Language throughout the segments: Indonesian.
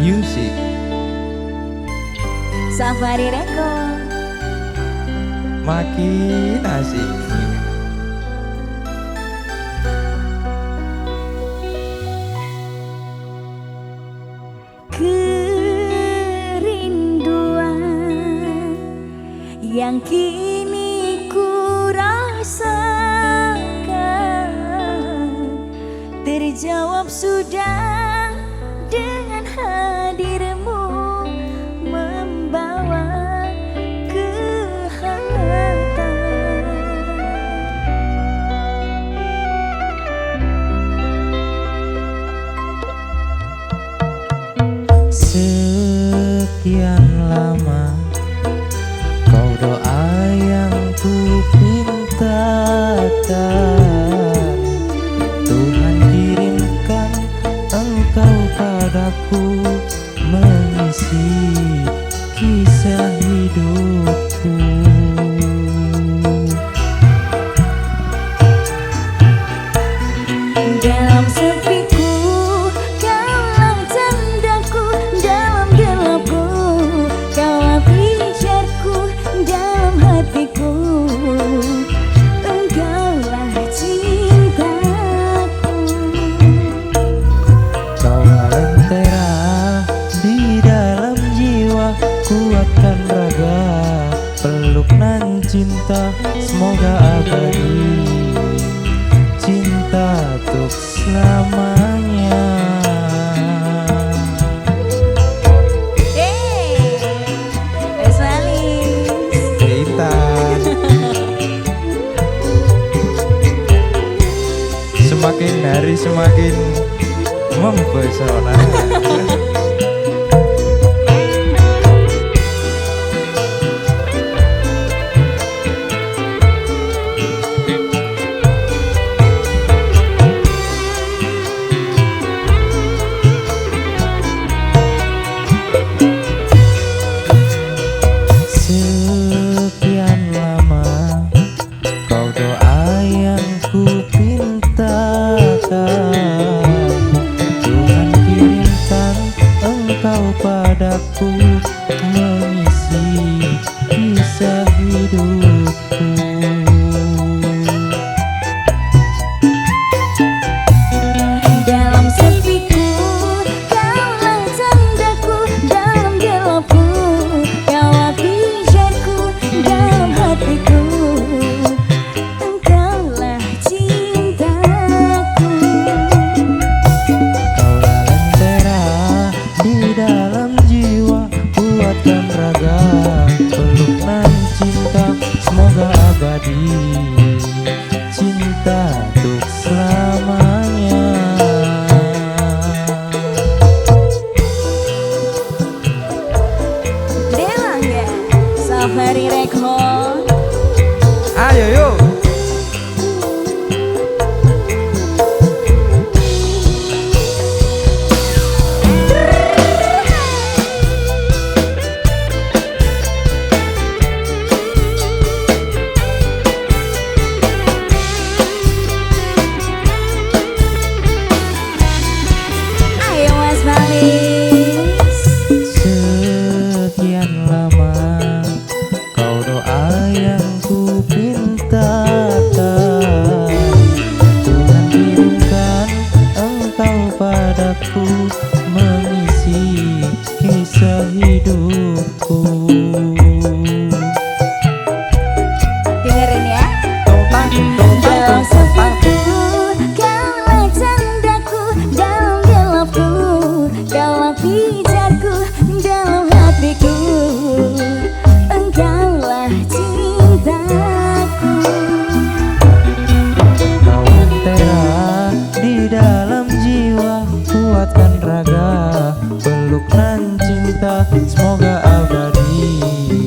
Music. Safari Record. Makin asik. Kerinduan yang kini ku rasakan terjawab sudah dengan hadirmu, membawa kehangatan. Sekian lama kau doa yang ku pintakan, Tuhan kirimkan engkau padaku, mengisi kisah hidupku. Dalam sepiku kaulah tandaku, dalam gelapku kaulah pijarku, dalam hatiku engkaulah cintaku. Kaulah lentera di dalam jiwa, kuatkan raga, peluk nan cinta, semoga abadi, cinta untuk selamanya. Kita semakin hari semakin mempesona. Sekian lama kau doa yang ku pintakan, Tuhan kirimkan engkau padaku, mengisi kisah hidupku. Dalam sepiku kaulah tandaku, dalam gelapku kaulah pijarku, dalam hatiku engkaulah cintaku. Kaulah lentera di dalam jiwa, kuatkan raga, peluk nan cinta, semoga abadi, cinta untuk selamanya. Delang ya, Safari Record. Ayo yuk. Ayo Mas Balis. Sekian lama kau doa yang ku pintakan, Tuhan kirimkan engkau padaku, mengisi kisah hidupku. Dengerin ya. Dalam sepiku kaulah tandaku, dalam gelapku kaulah pijarku, dalam hatiku engkaulah cintaku. Kau lentera di dalam jiwa, kuatkan raga, peluk nan cinta, semoga abadi,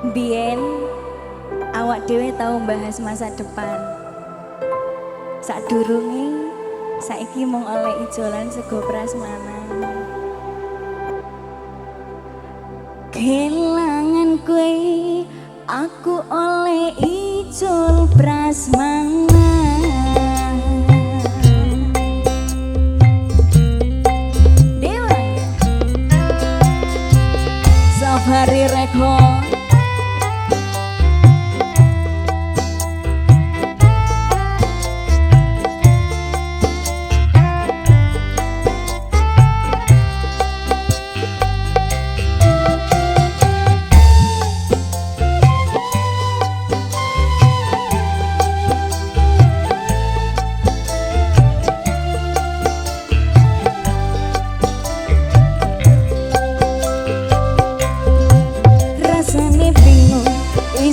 Bien awak dhewe tau bahas masa depan. Sadurunge saiki mung oleh ijolan sego prasmanan. Kelangan kowe aku oleh ijol prasmanan. Dewa Safari Record.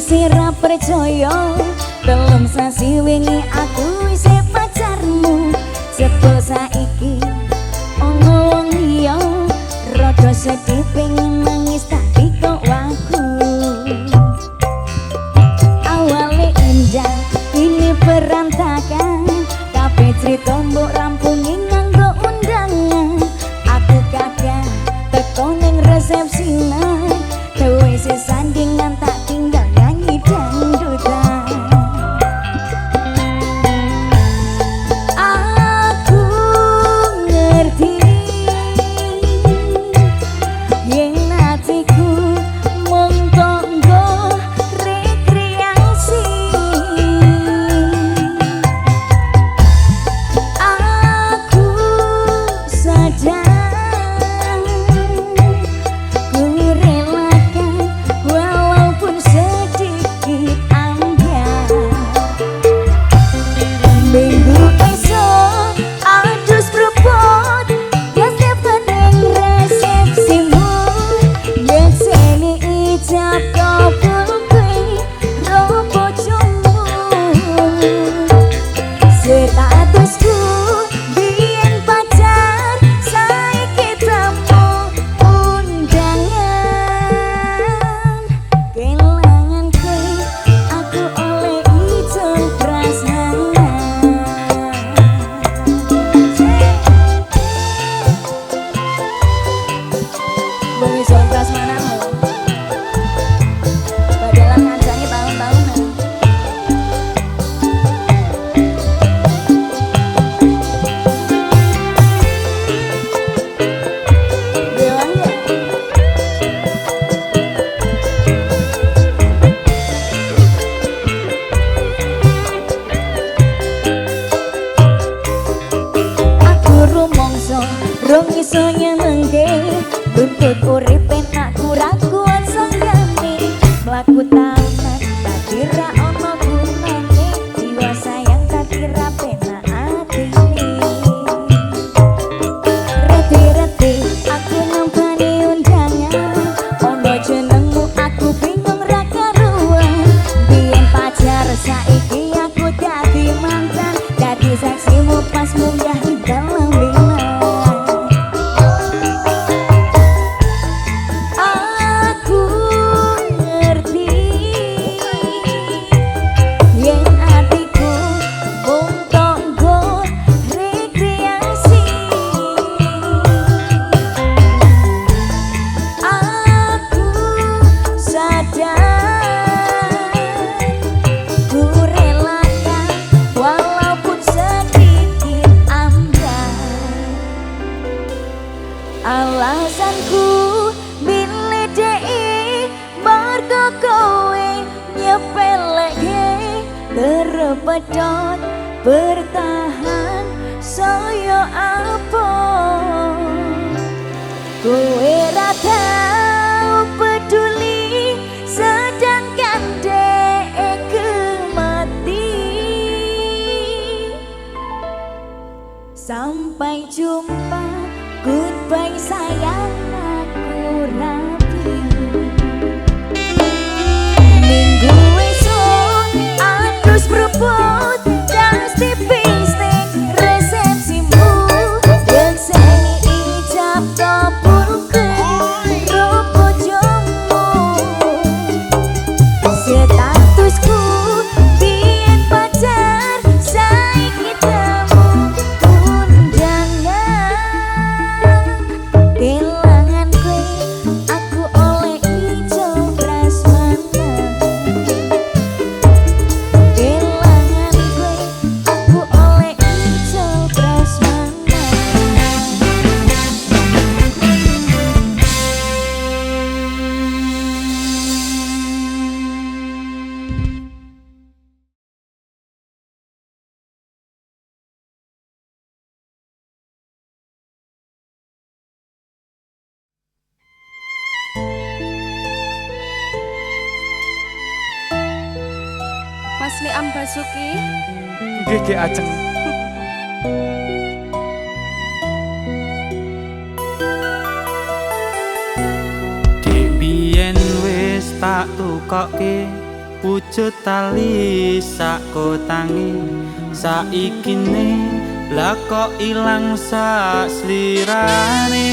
Sira percaya belum sasi wingi aku isih pacarmu. Sebel saiki ono wong liya rada sedih pengen nangis tapi kok waku. Awale indah ini berantakan, kabeh crita mbok rampungi nganggo undangan. Aku kagak teko ning resepsinan, dewe sesandingan tak tinggal nyanyi dangdutan. Aku ngerti yen hatiku mung tonggo rekreasi. Aku sadar rong iso nyenengke buntut uripe aku ra kuat sanggane mlaku taman dadi ra ono gunane jiwa sayang dadi ra penak atine. Reti-reti aku nampani undangan ono jenengmu aku bingung ra karuan. Biyen pacar saiki aku dadi mantan, dadi saksimu pas munggah di dalam bilan. Alasanku milih dei margo kowe nyepeleke terpedot bertahan saya apa kowe ra tau peduli sedangkan dek mati. Sampai jumpa, goodbye sayang, aku rapi. Minggu esok harus berebut gas tipis ning resepsimu. Yang seni ijab kabulkan Kang Basuki. Nggih nggih ajeng. Biyen wis tak tukokke wujud tali sak kotangi saikine lah kok ilang sak slirane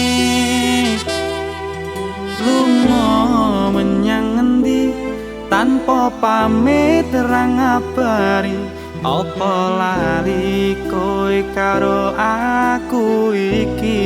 lunga menyang ngendi tanpa pamit terang ngabari apa lali kowe karo aku iki.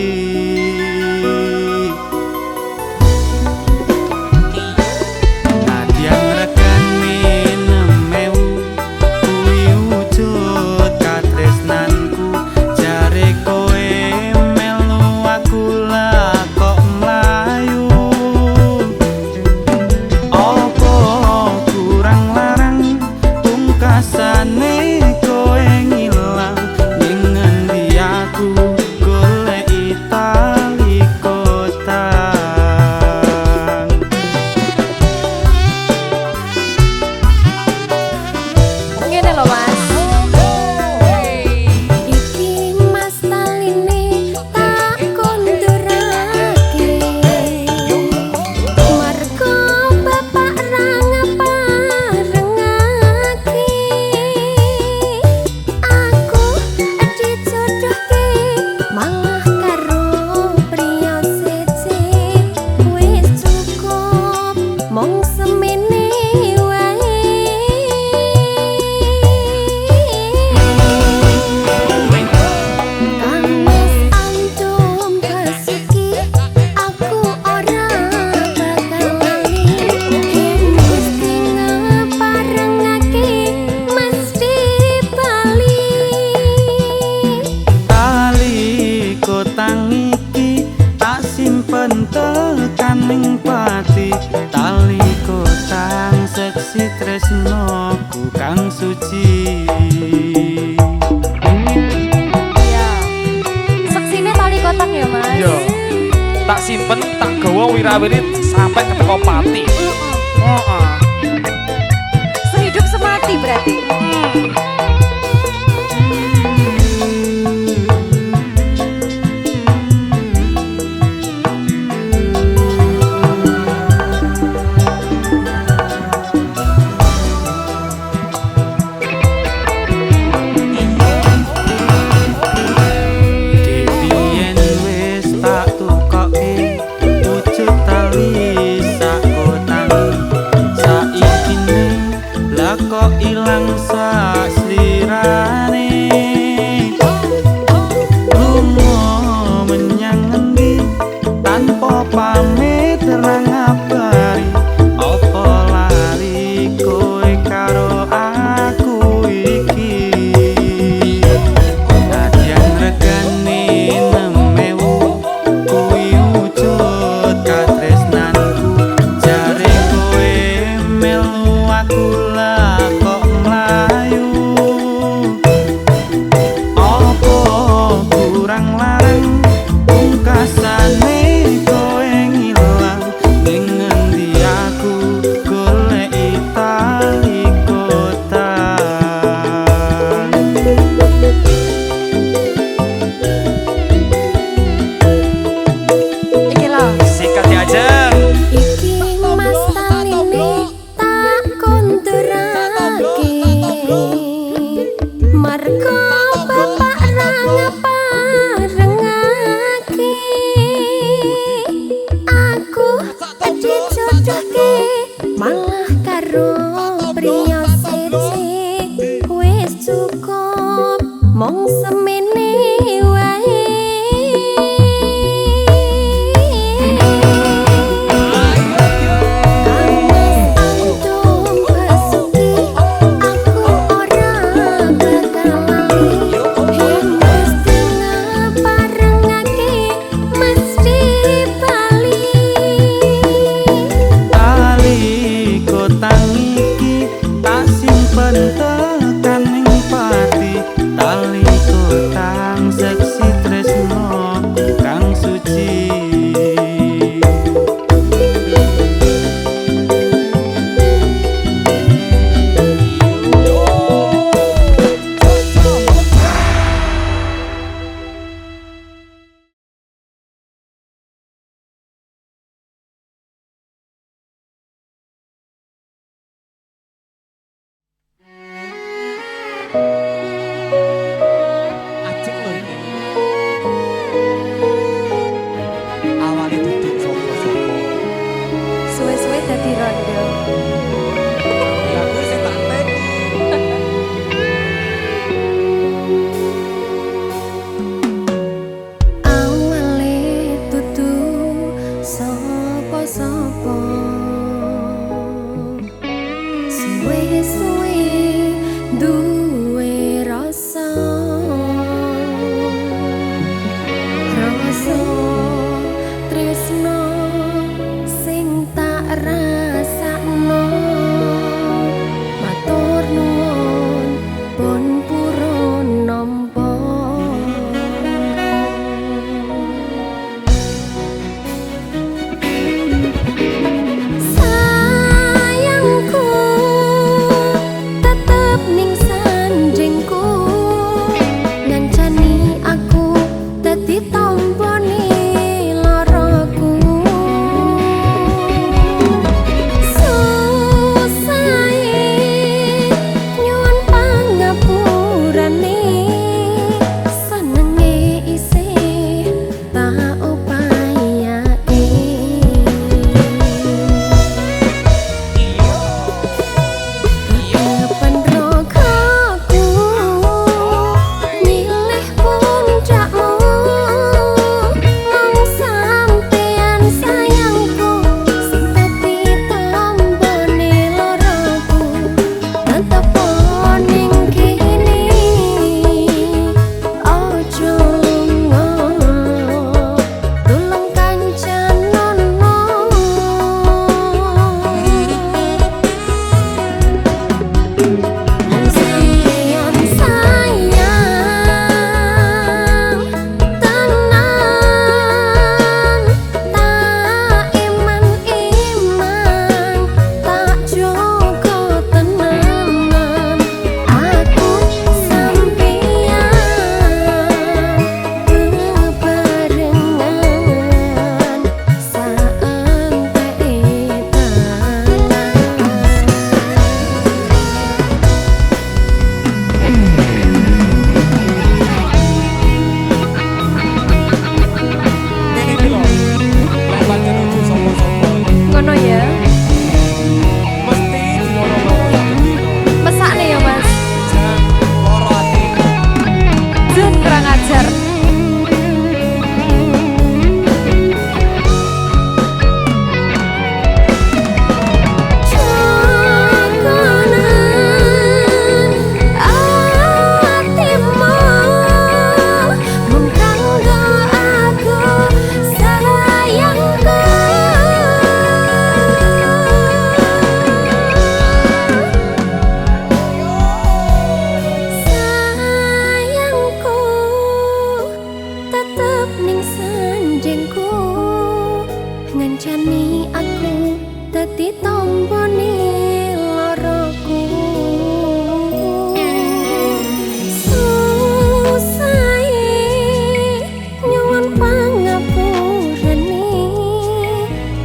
Tekaning pati tali kotang seksi tresnoku kang suci. Ya, seksine tali kotak ya Mas. Yo. Tak simpen, tak gawa wirawiri sampai ketemu pati. Heeh. Sehidup semati berarti. Kok ilang sak slirane lunga menyang ngendi tanpa pamit terang ngabari apa lali kowe karo aku iki. Nadyan regane 6.000 kuwi wujud katresnanku jare kowe melu aku pungkasane kowe ngilang ning Pancani aku dadi tombone loroku susahe nyuwun pangapurane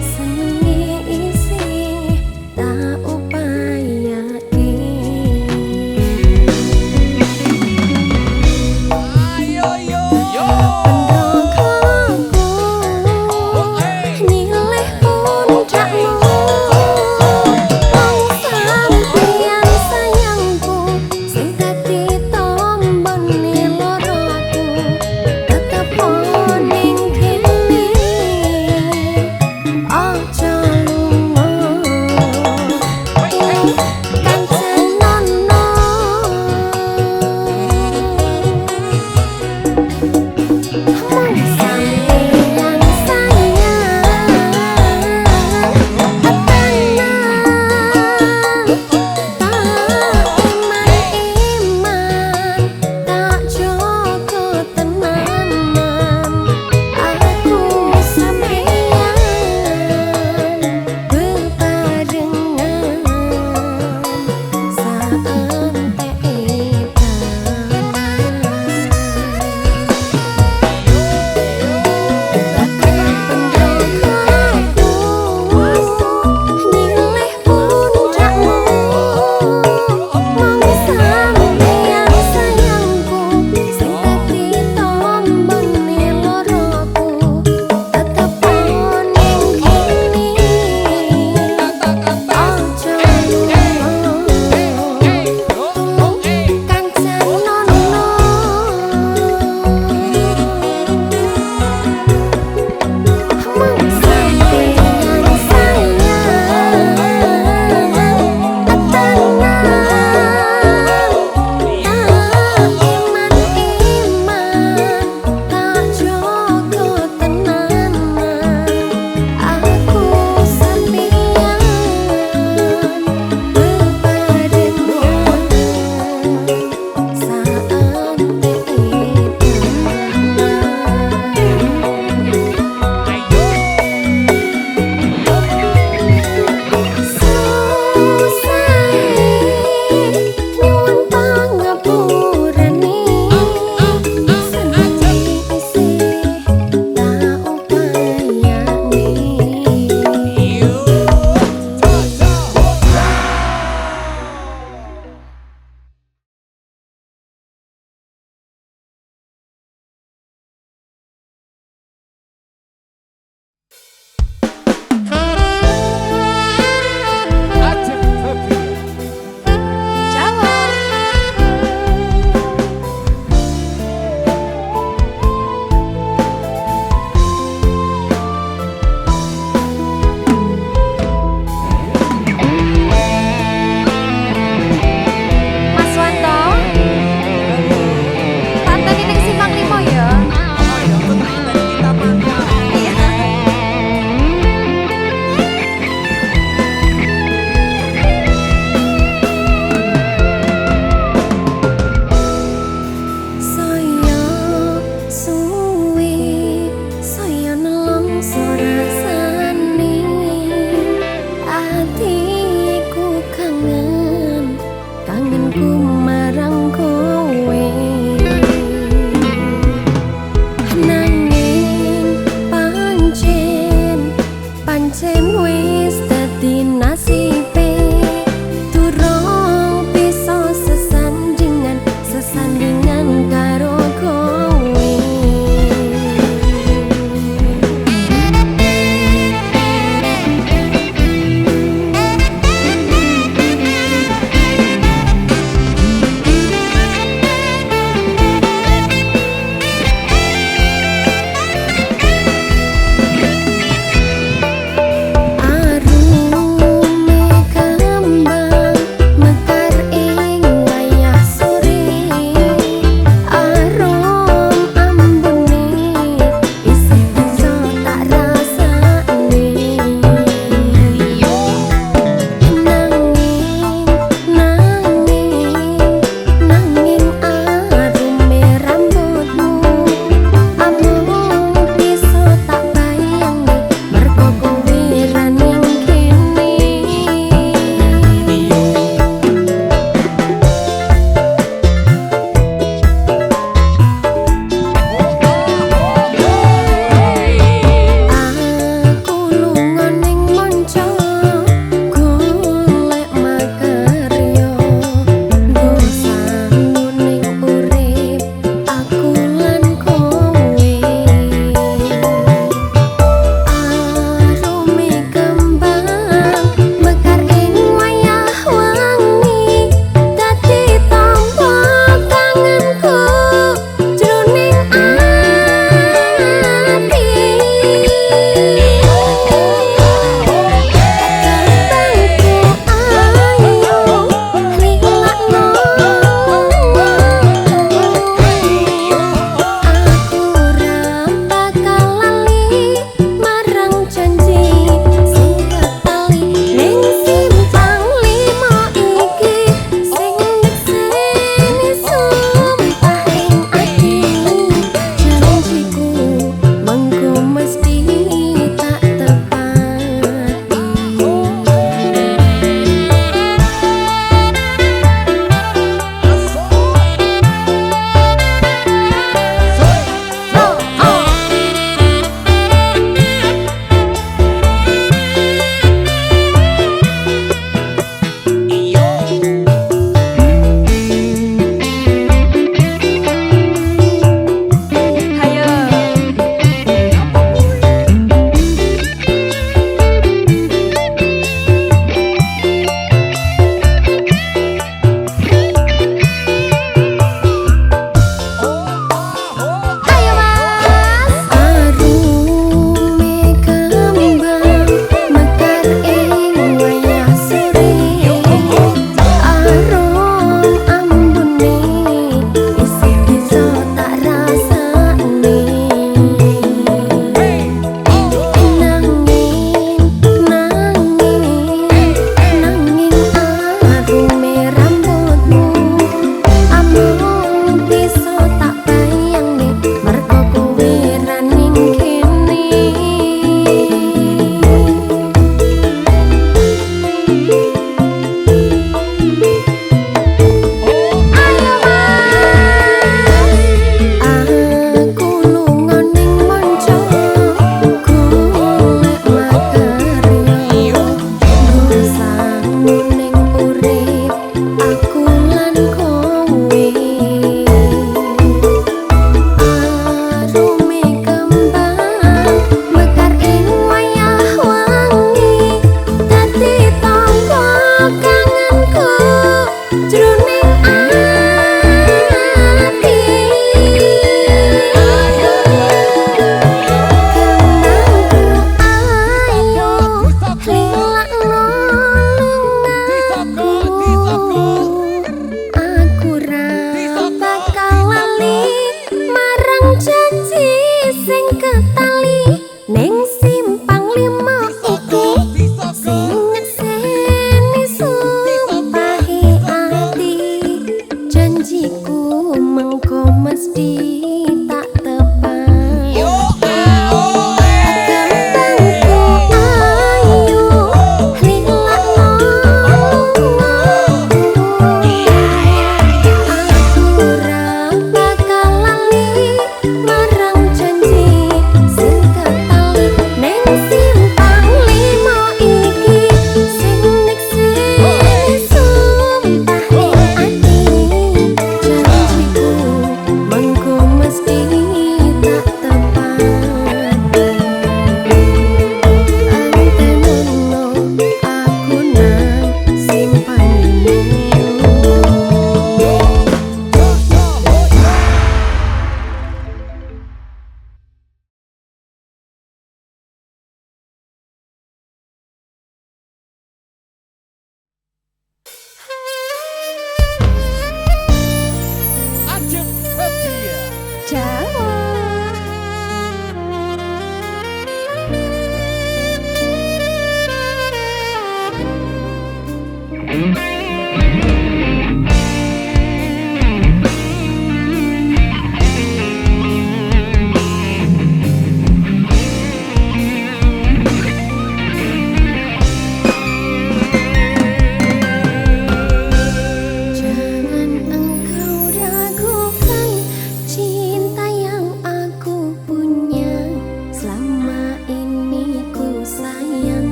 senenge isih tak upayake Ayo yo yo.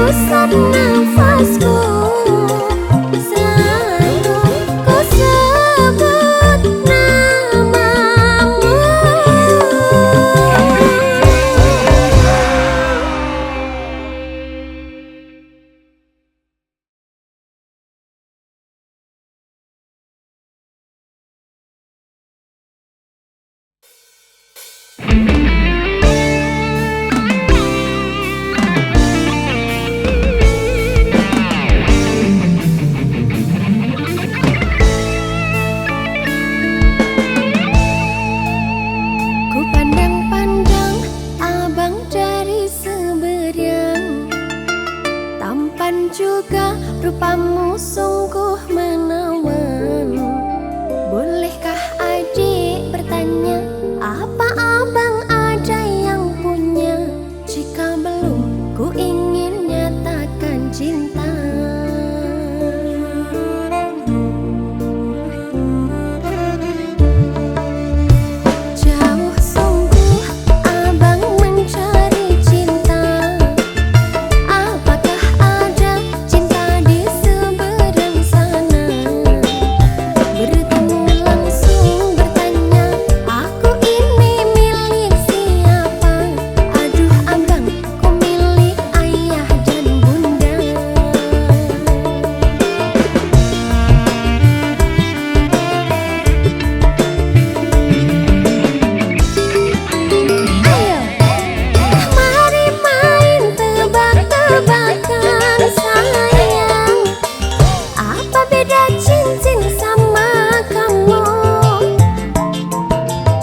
Hembuskan nafasku, selalu ku sebut namamu. Ku pandang-pandang abang dari seberang, tampan juga rupamu sungguh menawan. Bolehkah adik bertanya, apa abang ada yang punya? Jika belum, ku ingin nyatakan cinta. Jauh sungguh abang mencari cinta. Apakah ada cinta di seberang sana? Bertemu langsung bertanya, aku ini milik siapa? Aduh abang, ku milik ayah dan bunda. Ayo, mari main tebak-tebakan sayang. Apa beda cincin sama kamu?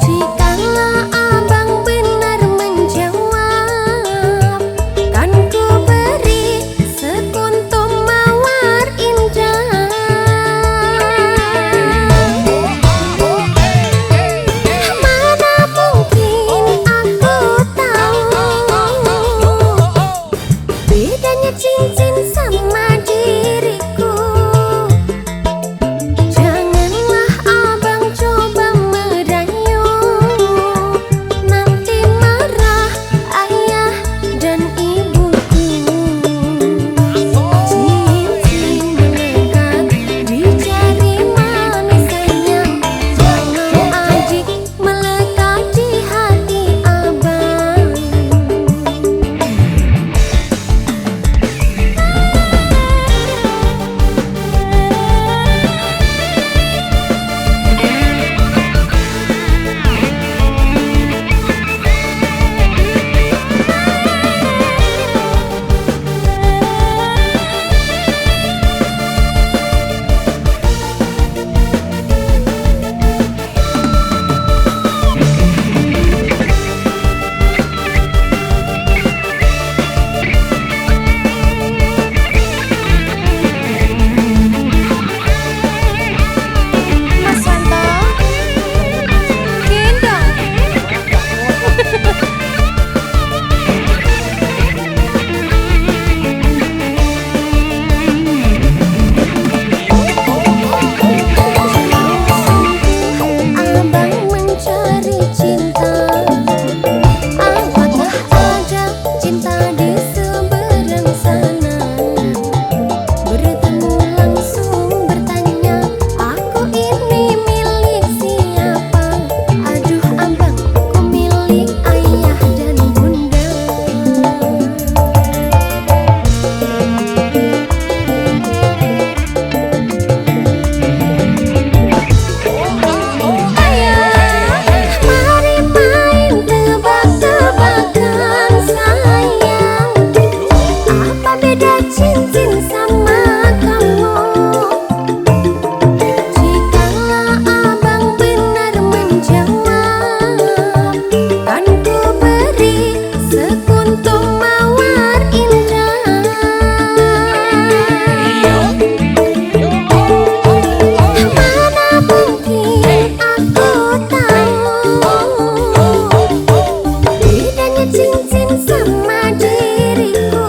Jikalau abang benar menjawab, kan ku beri sekuntum mawar indah. Mana mungkin aku tahu bedanya cincin sama diriku. Janganlah abang coba merayu, nanti marah ayah dan ibuku. Cincin melekat di jari manis sayang, jangan adik melekat di hati abang. Mas Wanto, gendong. Abang mencari cinta. Apakah ada cinta di seberang sana? Bertemu langsung bertanya, aku ini milik siapa? Aduh abang, ku milik ayah dan bunda. Ayo, mari main tebak-tebakan sayang. Apa beda cincin sama kamu? Jikalau abang benar menjawab, kan ku beri sekuntum mawar indah. Mana mungkin aku tahu bedanya cincin sama diriku.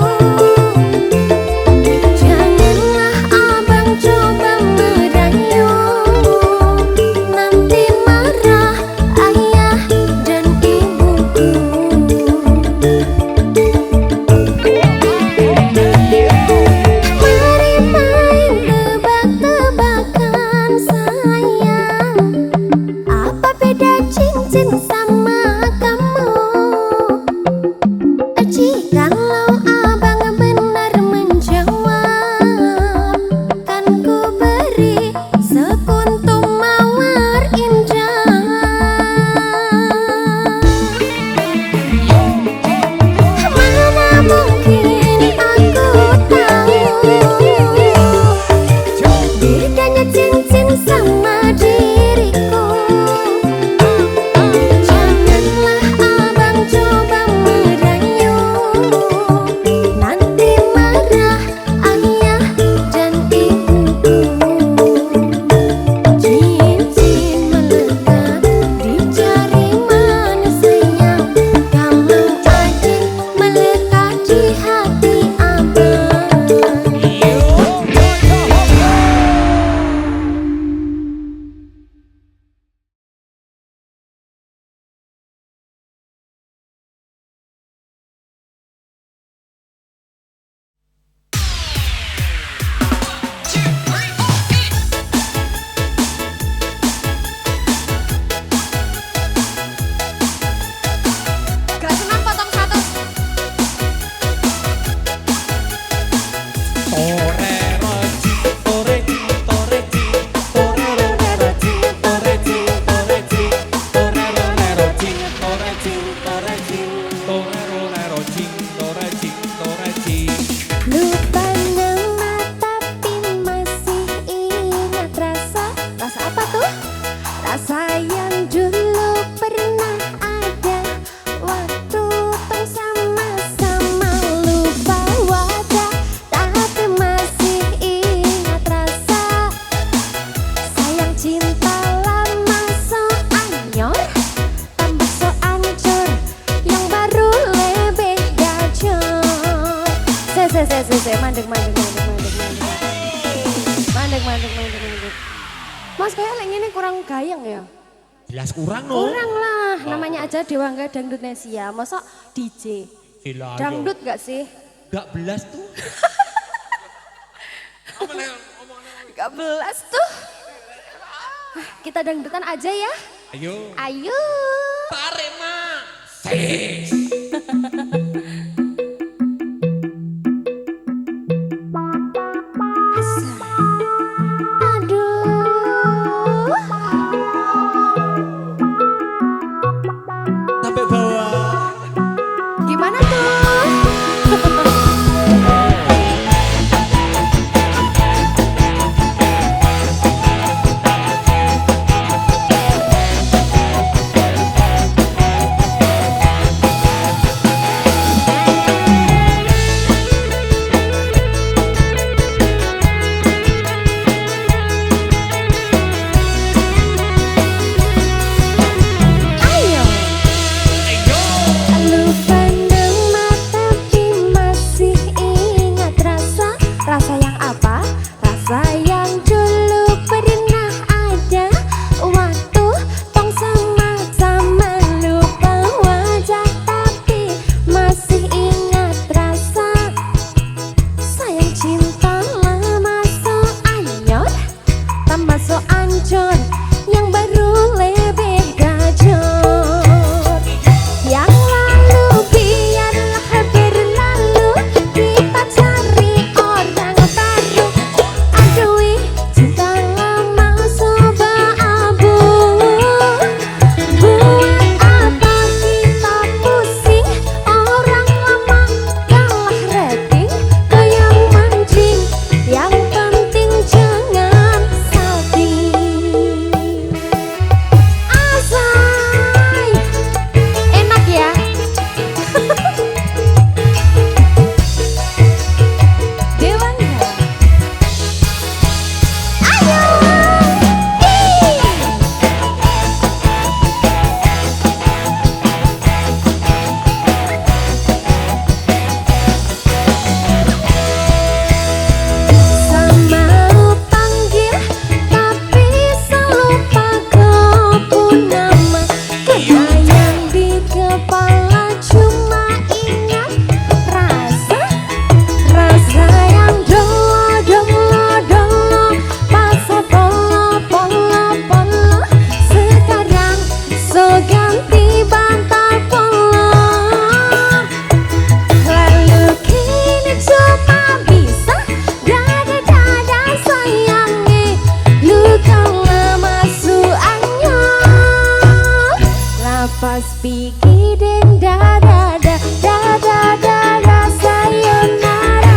Lupa nama tapi masih ingat rasa. Rasa apa tuh? Rasa yang dulu pernah ada waktu tong sama-sama. Lupa wajah tapi masih ingat rasa. Sayang cinta lama so anyor, tambah so ancur, yang baru lebih gacor. Mandek. Mas kayak lagi ini kurang gayeng ya? Jelas kurang no. Kurang lah, namanya aja Dewa Enggak Dangdut Nesia. Masa DJ? Gila, Dangdut gak sih? gak belas tuh. Gak belas tuh. Kita dangdutan aja ya. Ayo. Ayo. Tarik mak. Aduh. Sampai bawah. Gimana tuh? Ayo. Lupa nama tapi masih ingat rasa. Rasa yang apa? Rasa yang dulu pernah ada waktu tong sama-sama. Lupa wajah tapi masih ingat rasa. Sayang cinta lama so anyor, tambah so ancur, yang baru lebih gacor. Yang lalu biarlah berlalu, kita cari orang baru. Aduh, cinta lama soba abu. Buat apa kita pusing, orang lama kalah rating, goyang mancing. Yang penting jangan salting. Asai, enak ya. Dewa Enggak. Ayo. Ih. Sama panggil tapi selupa kau nama. Kebayang di kepala cuma ingat rasa. Rasa yang dolo masa polo. Sekarang so ganti bantal polo. Lalu kini cuma bisa dada sayangnya. Luka lama su anyor, lapas pigi dan dada sayonara.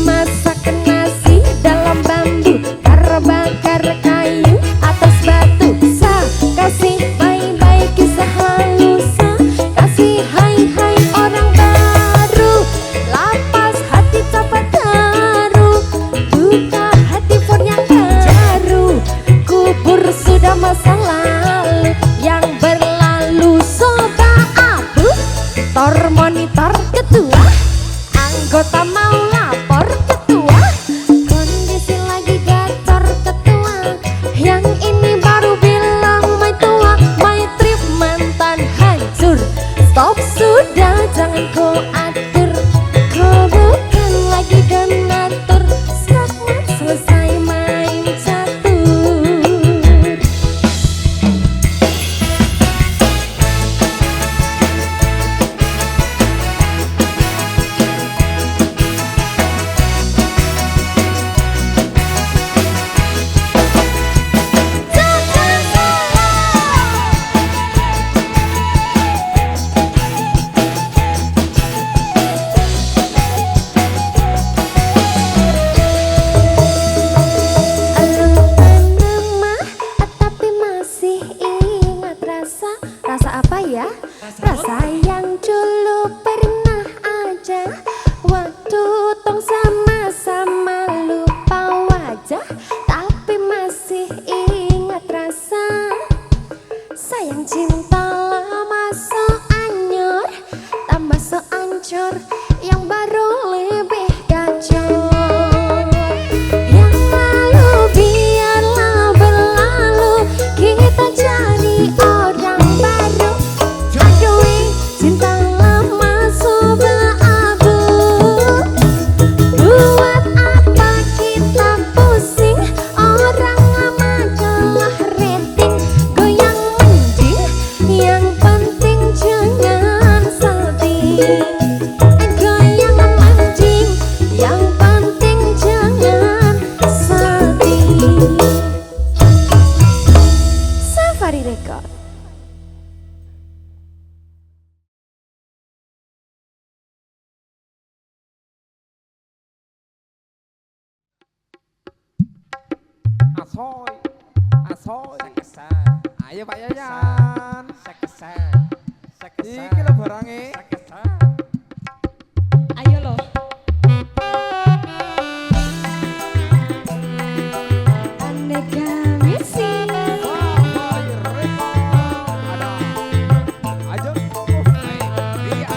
Masak nasi dalam bambu, bakar kayu atas batu. Kasih bye-bye kisah halusa, kasih hai-hai orang baru. Lapas hati cepat haru, buka hati for yang baru. Kubur sudah masa lalu, yang berlalu soba abu. Tor monitor ketua, anggota mau lapor ketua. Kondisi lagi gacor ketua, yang ini baru bilang my tua. My trip mantan hancur, stop sudah jangan kau atur. Kau bukan lagi donatur, skakmat selesai main catur. gacor, yang baru lebih gacor. Yang lalu biarlah berlalu, kita jadi orang baru. Akui cinta lama sudah abu. Buat apa kita pusing, orang lama kalah rating. Goyang mending, yang penting jangan salting. Goyang mending, yang penting jangan salting. Safari Record. Asoy, asoy. Sekesan. Ayo Pak Yayan. Sekesan. Sekesan. Iki lho barange. Sekesan. Ayo loh. Aneka misi. Ayo. Iya.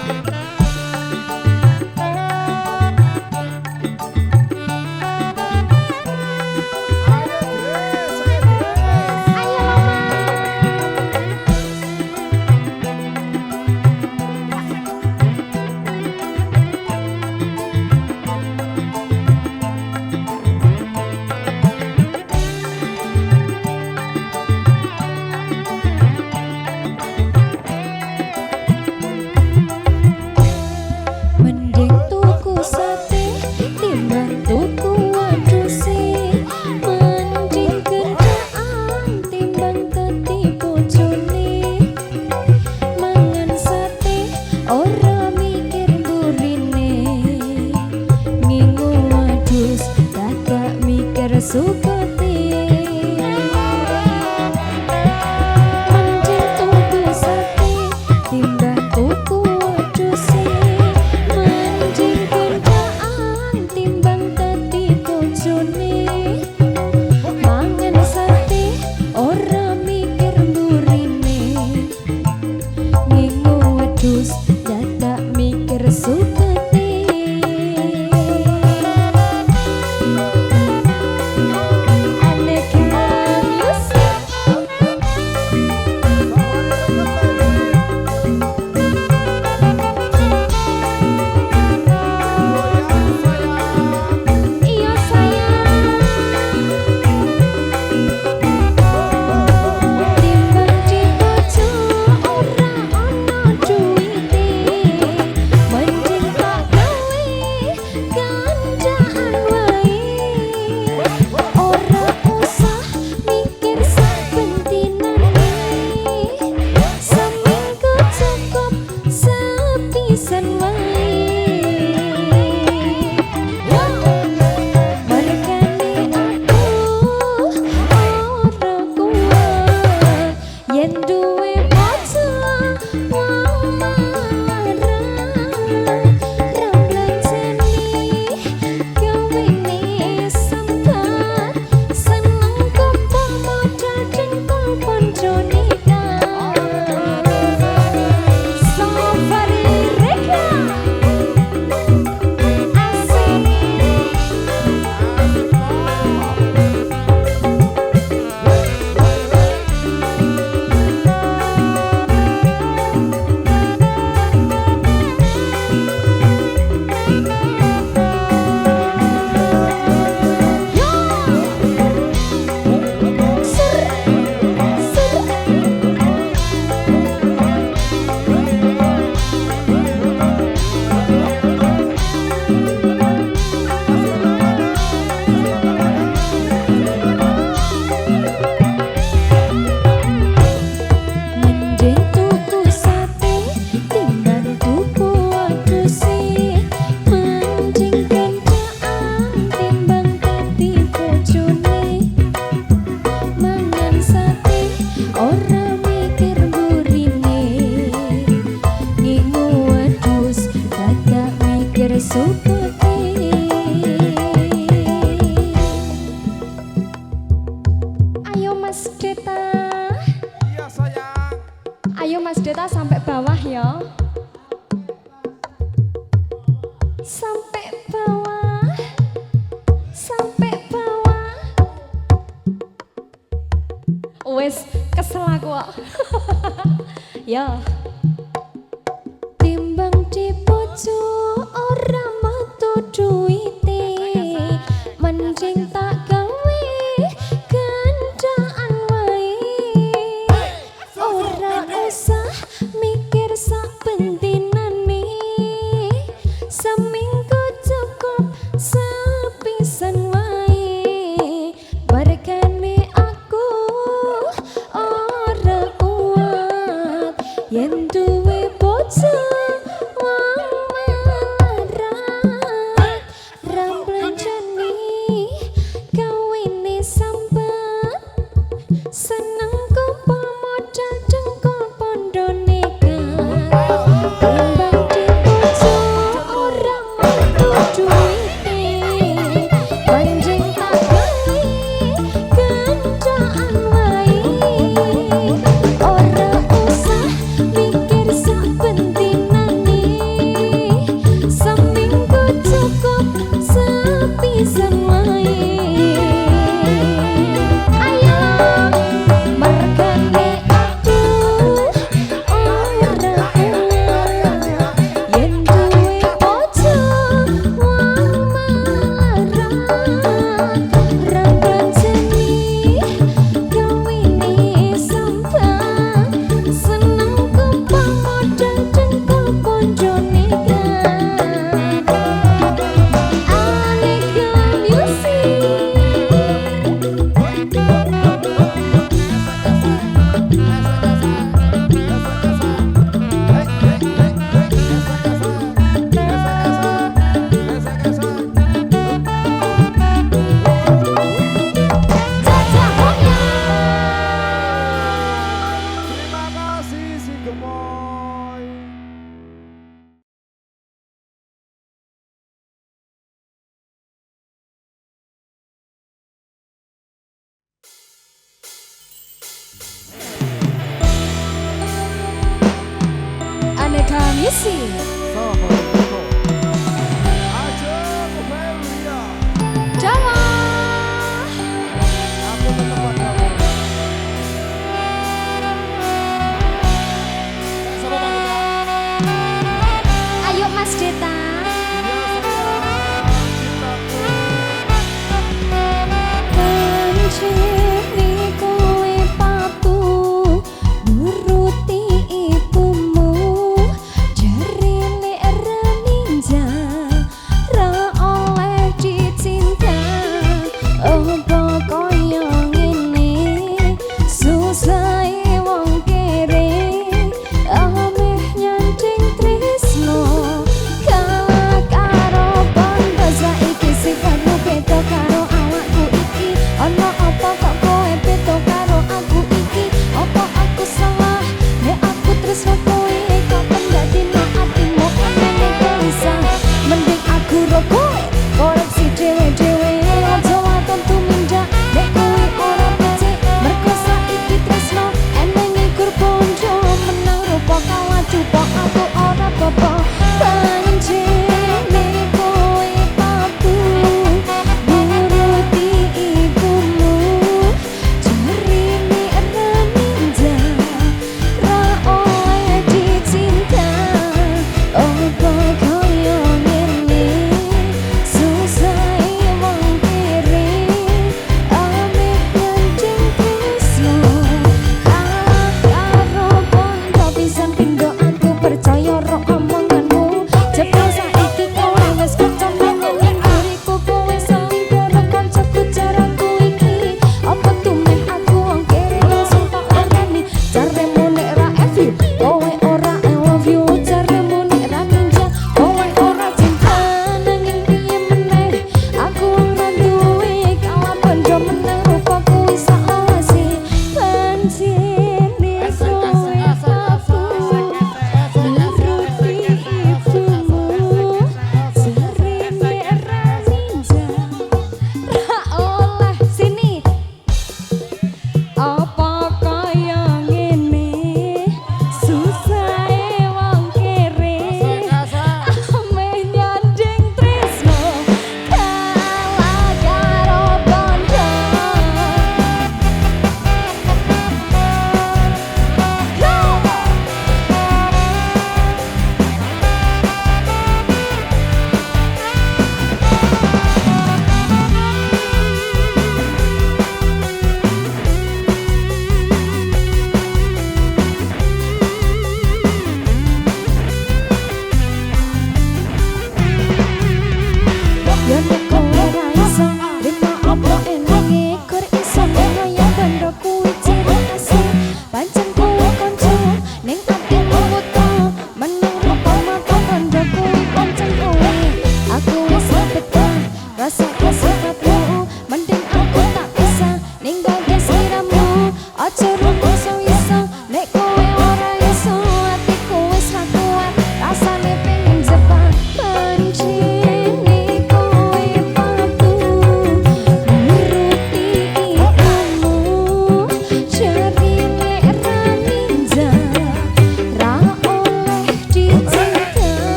Mending tuku sate timbang tuku wedhuse. Mending kerjaan timbang dadi bojone. Mangan sate ora mikir burine. Ngingu wedhus dadak mikir sukete. Mending tuku sate timbang tuku wedhuse. Mending kerjaan timbang dadi bojone. Mangan sate ora mikir burine. Ngingu wedhus dadak mikir sukete. Aneka musik. Iya sayang. Timbang dibojo ora ana duwite. Mending tak gawe gandaan wae. Ora usah mikir saben dinane. Seminggu cukup sepisan wae. Mergane aku ora kuat yen duwe bojo wong marah. Remblanjani gawene sempat seneng kumpul modal dengkul poncone Safari Record. Asik. Mending tuku sate timbang tuku wedhuse. Mending kerjaan timbang dadi bojone. Mangan sate ora mikir burine. Ngingu wedhus dadak mikir sukete. Ayo Mas Deta. Iya sayang. Ayo Mas Deta sampai bawah ya. sampai bawah, sampai bawah. Wes kesel aku kok. Ya. Timbang di pojok ora metu duwite, mending tak gawe gandaan wae. Ora usah mikir sak pentinane, seminggu cukup sepisan wae. Barkane aku ora kuat yen duwe bojok Aneka Music.